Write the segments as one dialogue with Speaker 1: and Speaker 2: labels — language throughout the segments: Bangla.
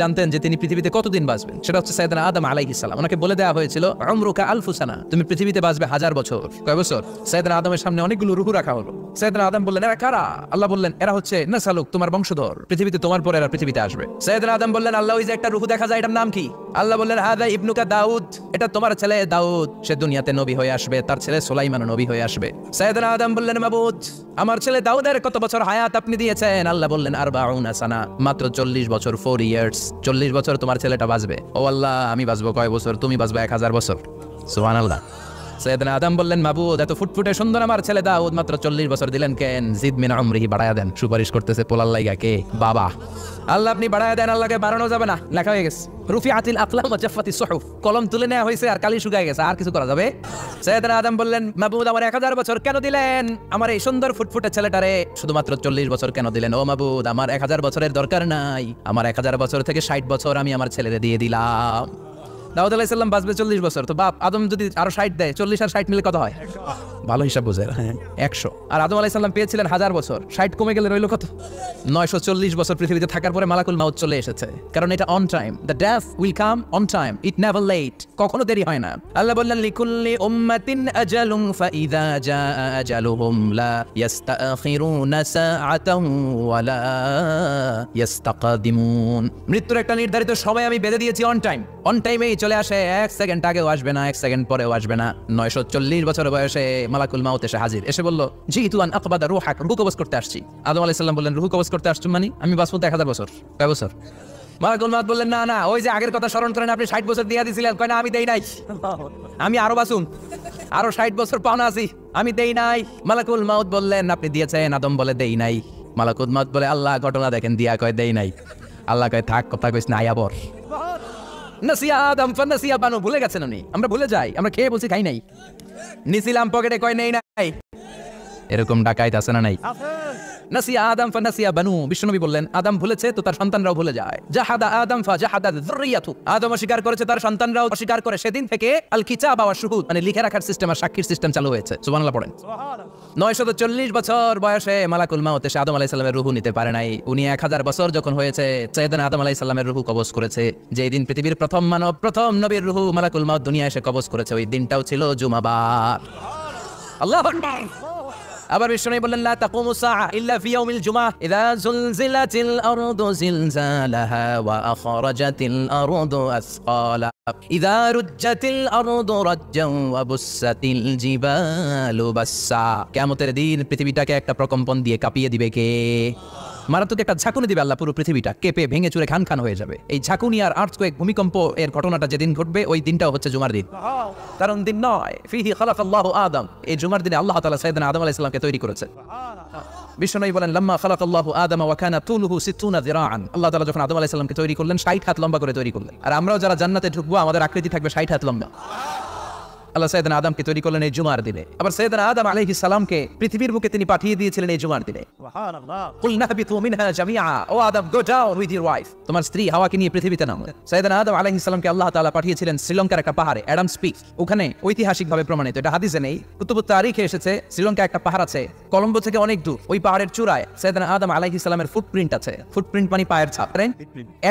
Speaker 1: জানতেন যে তিনি পৃথিবীতে কতদিন বাঁচবেন, সেটা হচ্ছে সাইয়েদনা আদম আলাইহিস সালাম। ওনাকে বলে দেওয়া হয়েছিল উমরুকা আলফু সানা, তুমি পৃথিবীতে বাঁচবে 1000 বছর। কয় বছর? সাইয়েদনা আদমের সামনে অনেকগুলো রূহ রাখা হলো। সাইয়েদনা আদম বললেন, এরা কারা? আল্লাহ বললেন, এরা হচ্ছে নাসালুক, তোমার বংশধর, পৃথিবীতে তোমার পরে এরা পৃথিবীতে আসবে। সাইয়েদনা আদম বললেন, আল্লাহ ওই যে একটা রূহ দেখা যায়, এটার নাম কি? আল্লাহ বললেন, হাদা ইবনুকা দাউদ, এটা তোমার ছেলে দাউদ, সে দুনিয়াতে নবী হয়ে আসবে, তার ছেলে সুলাইমানও নবী হয়ে আসবে। সাইয়েদনা আদম বললেন, মাবুদ, আমার ছেলে দাউদের কত বছর হায়াত আপনি দিয়েছেন? আল্লাহ বললেন, 40 সানা, মাত্র 40 বছর, 4 ইয়ার্স। 40 বছর তোমার ছেলেটা বাঁচবে। ও আল্লাহ, আমি বাঁচবো কয় বছর? তুমি বাঁচবে 1000 বছর। সুবহানাল্লাহ। সাইয়েদনা আদম বললেন, মাবুদ, এত ফুটফুটে সুন্দর আমার ছেলে দাউদ, মাত্র 40 বছর দিলেন কেন? জিদ মিন উমরিহি, বাড়ায়া দেন। সুপারিশ করতেছে পোলার লাইগা কে? বাবা। আল্লাহ আপনি বাড়ায়া দেন, আল্লাহকে বাড়ানো যাবে না। লেখা হয়ে গেছে, রুফিআতিল আকলাম ওয়া জাফফাতিস সুহুফ, কলম তুলে নেওয়া হয়েছে আর কালি শুকায় গেছে, আর কিছু করা যাবে? সাইয়েদনা আদম বললেন, মাবুদ, আমার 1000 বছর কেন দিলেন? আমার এই সুন্দর ফুটফুটে ছেলেটারে শুধুমাত্র 40 বছর কেন দিলেন? ও মাবুদ, আমার 1000 বছরের দরকার নাই, আমার 1000 বছর থেকে 60 বছর আমি আমার ছেলেরে দিয়ে দিলাম। দাউদ আলাইহিস সালাম বাঁচবে 40 বছর, তো বাপ আদম যদি আরো 60 দেয়, 40 আর 60 মিলে কত হয়? ভালো হিসাব বুঝে, 100। আর আদম আলাইহিস সালাম পেয়েছিলেন 1000 বছর, 60 কমে গেলে রইল কত? 940 বছর পৃথিবীতে থাকার পরে মালাকুল মাউত চলে এসেছে, কারণ এটা on time. The death will come on time, it never late, কখনো দেরি হয় না। আল্লাহ বললেন, লিকুল্লি উম্মাতিন আজালুন ফাইযা জাআ আজালুহুম লা ইস্তাখিরুনা সাআতান ওয়া লা ইস্তাকদিমুন। মৃত্যুর একটা নির্ধারিত সময় আমি বেঁধে দিয়েছি, অন টাইম। অন টাইমেই চলে আসে, 1 সেকেন্ড আগেও আসবে না, 1 সেকেন্ড পরেও আসবে না। 940 বছর বয়সে মালাকুল মাউত এসে হাজির, এসে বলল, জিতু আন আকবাদা রূহাক, রূহ কবজ করতে আসছি। আদম আলাইহিস সালাম বললেন, রূহ কবজ করতে আসছো মানে? আমি বাঁচবো 1000 বছর। কয় বছর? মালাকুল মাউত বললেন, না না, ওই যে আগের কথা স্মরণ করেন, আপনি 60 বছর দিয়ে দিয়েছিলেন। কয় না, আমি দেই নাই, আমি আরো বাঁচুম, আরো 60 বছর পাওনা আছি, আমি দেই নাই। মালাকুল মাউত বললেন, আপনি দিয়েছেন। আদম বলে, দেই নাই। মালাকুল মাউত বলে, আল্লাহ ঘটনা দেখেন, দিয়া কয় দেই নাই। আল্লাহ কয়, থাক, কথা কইস না, আয়াবর। নাসিয়া আদম ফানাসিয়া বানু, ভুলে গেছেন উনি। আমরা ভুলে যাই, আমরা খেয়ে বলছি খাই নাই, নিছিলাম পকেটে, কয় নেই নাই। এরকম ডাকাইত আছে না নাই? নাসিয়া আদম ফানাসিয়া বানু, বিশ্বনবী বললেন, আদম ভুলেছে তো তার সন্তানরাও ভুলে যায়। জাহাদা আদম ফাজাহাদা যুররিয়াতু, আদম অস্বীকার করেছে, তার সন্তানরাও অস্বীকার করে। সেদিন থেকে আল কিতাব ওয়া শুহুদ, মানে লিখে রাখার সিস্টেম আর সাক্ষীর সিস্টেম চালু হয়েছে। সুবহানাল্লাহ পড়েন। 940 বছর বয়সে মালাকুল মাউত এসে আদম আলাইহিস সালামের রূহ নিতে পারে নাই। উনি 1000 বছর যখন হয়েছে, সাইয়েদনা আদম আলাইহিস সালামের রূহ কবজ করেছে। যেই দিন পৃথিবীর প্রথম মানব, প্রথম নবীর রূহ মালাকুল মাউত দুনিয়া এসে কবজ করেছে, ওই দিনটাও ছিল জুমাবার। আল্লাহু আকবার। আবার বিষ্ণু বললেন, লা তাকুমু সাআ ইল্লা ফি ইয়াউমিল জুমআহ, ইযা যুলজিলাতিল আরদু জিলজালাহা ওয়া আখরাজাতিল আরদু আসকালা, ইযা রুজ্জাতিল আরদু রাজ্জান ওয়া বুসাতিল জিবালু বাসসা। কিয়ামতের দিন পৃথিবীটাকে একটা প্রকম্পন দিয়ে কাঁপিয়ে দিবে কে? মারাত্মক একটা ঝাঁকুনি দিবে আল্লাহ, পুরো পৃথিবীটা কেঁপে ভেঙে চুরে খান খান হয়ে যাবে। এই ঝাঁকুনি আর আর্থকোয়েক, ভূমিকম্প এর ঘটনাটা যেদিন ঘটবে, ওই দিনটাও হচ্ছে জুমার দিন। কারণ দিন নয়, ফিহি খালাকাল্লাহু আদম, এই জুমার দিনে আল্লাহ তাআলা সাইয়েদনা আদম আলাইহিস সালামকে তৈরি করেছে। বিশ্বনবী বলেন, লাম্মা খালাকাল্লাহু আদম ওয়া কানা তুলুহু 60 যিরাআন, আল্লাহ তাআলা যখন আদম আলাইহিস সালামকে তৈরি করলেন, 60 হাত লম্বা করে তৈরি করলেন। আর আমরাও যারা জান্নাতে ঢুকবো, আমাদের আকৃতি থাকবে 60 হাত লম্বা। আল্লাহ সাইয়েদনা আদমকে তৈরি করলেন এই জুমার দিনে। আবার সাইয়েদনা আদম আলাইহিস সালামকে পৃথিবীর বুকে তিনি পাঠিয়ে দিয়েছিলেন এই জুমার দিনে। সুবহানাল্লাহ। কুল নাহবিতু মিনহা জামিআ, ও Adam, go down with your wife, তোমার স্ত্রী হাওয়াকে নিয়ে পৃথিবীতে নামো। সাইয়েদনা আদম আলাইহিস সালামকে আল্লাহ তাআলা পাঠিয়েছিলেন শ্রীলঙ্কার একটা পাহাড়ে, অ্যাডামস পিক। ওখানে ঐতিহাসিকভাবে প্রমাণিত, এটা হাদিসে নেই, কুতুবুত তারিখে এসেছে। শ্রীলঙ্কা একটা পাহাড় আছে, কলম্বো থেকে অনেক দূর। ওই পাহাড়ের চূড়ায় সাইয়েদনা আদম আলাইহিস সালামের ফুটপ্রিন্ট আছে। ফুটপ্রিন্ট মানে পায়ের ছাপ।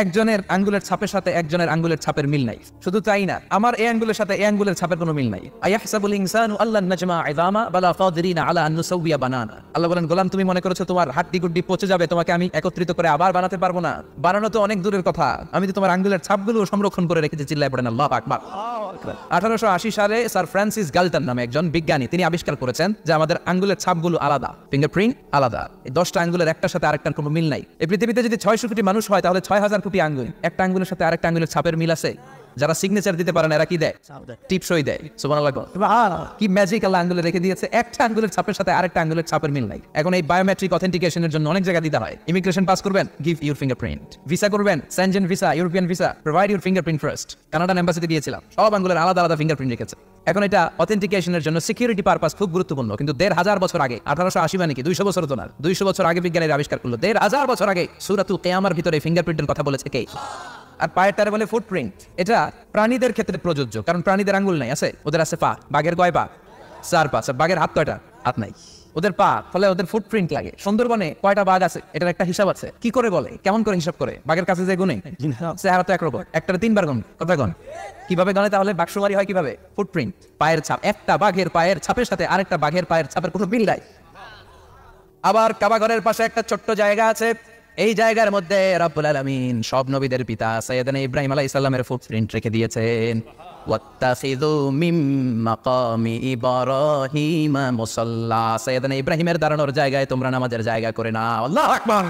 Speaker 1: একজনের আঙ্গুলের ছাপের সাথে একজনের আঙ্গুলের ছাপের মিল নাই। শুধু তাই না, আমার এই আঙ্গুলের সাথে এই আঙ্গুলের ছাপের কোনো মিল নাই। আয়াহসাবুল ইনসানু আল্লান নাজমা ইযামা বালা কাদিরিনা আলা আন নুসাউইয়া বানানা। আল্লাহ বলেন, গোলাম, তুমি মনে করেছো তোমার হাড্ডি গুড্ডি পচে যাবে, তোমাকে আমি একত্রিত করে আবার বানাতে পারবো না? বানানো তো অনেক দূরের কথা, আমি তো তোমার আঙ্গুলের ছাপগুলো সংরক্ষণ করে রেখেছি। চিল্লায় পড়েন আল্লাহু আকবার। 1880 সালে স্যার ফ্রান্সিস গালটন নামে একজন বিজ্ঞানী, তিনি আবিষ্কার করেছেন যে আমাদের আঙ্গুলের ছাপগুলো আলাদা, ফিঙ্গারপ্রিন্ট আলাদা। এই 10টা আঙ্গুলের একটার সাথে আরেকটার কোনো মিল নাই। এই পৃথিবীতে যদি 600 কোটি মানুষ হয়, তাহলে 6000 কোটি আঙ্গুল, একটা আঙ্গুলের সাথে আরেকটা আঙ্গুলের ছাপের মিল আছে। যারা সিগনেচার দিতে পারে না, এরা কি দেয়? টিপসই দেয়। সুবহানাল্লাহ। কি ম্যাজিক আল্লাহ আঙ্গুলে রেখে দিয়েছে, একটা আঙ্গুলের ছাপের সাথে আরেকটা আঙ্গুলের ছাপের মিল নাই। এখন এই বায়োমেট্রিক অথেন্টিকেশনের জন্য অনেক জায়গা দিতে হয়। ইমিগ্রেশন পাস করবেন, গিভ ইউর ফিঙ্গারপ্রিন্ট। ভিসা করবেন, Shenzhen visa, European visa, provide your fingerprint first. কানাডার এম্বাসিতে গিয়েছিলাম, সব আঙ্গুলের আলাদা আলাদা ফিঙ্গারপ্রিন্ট রেখেছে। এখন এটা অথেন্টিকেশনের জন্য সিকিউরিটি পারপাস খুব গুরুত্বপূর্ণ। কিন্তু 1500 বছর আগে, 1880 মানে কি 200 বছর তো না, 200 বছর আগে বিজ্ঞানীরা আবিষ্কার করলো। 1500 বছর আগে সূরাতুল কিয়ামার ভিতরে ফিঙ্গারপ্রিন্টের কথা বলেছে কে? আর পায়ের তারে বলে ফুটপ্রিন্ট। এটা প্রাণীদের ক্ষেত্রে প্রযোজ্য, কারণ প্রাণীদের আঙ্গুল নাই, আছে, ওদের আছে পা। বাঘের কয় পা? 4 পা। বাঘের হাত কয়টা? হাত নাই। ওদের পা ফলে ওদের ফুটপ্রিন্ট লাগে। সুন্দরবনে কয়টা বাঘ আছে এটার একটা হিসাব আছে। কি করে বলে, কেমন করে হিসাব করে? বাঘের কাছে যে গুনে চেহারা তো একরকম, একটা 3 বার গুণ, কথা গণ কিভাবে গণে? তাহলে বাঘসুমারি হয় কিভাবে? ফুটপ্রিন্ট, পায়ের ছাপ। একটা বাঘের পায়ের ছাপের সাথে আরেকটা বাঘের পায়ের ছাপের কোনো মিল নাই। আবার কাবা ঘরের পাশে একটা ছোট্ট জায়গা আছে, এই জায়গার মধ্যে রব্বুল আলামিন সব নবীদের পিতা সাইয়েদনা ইব্রাহিম আলাইহিস সালামের ফুটপ্রিন্ট রেখে দিয়েছেন। ওয়াত্তাখিযু মিন মাকামি ইব্রাহিম মুসাল্লা, সাইয়েদনা ইব্রাহিমের দাঁড়ানোর জায়গায় তোমরা নামাজের জায়গা করে নাও। আল্লাহু আকবার।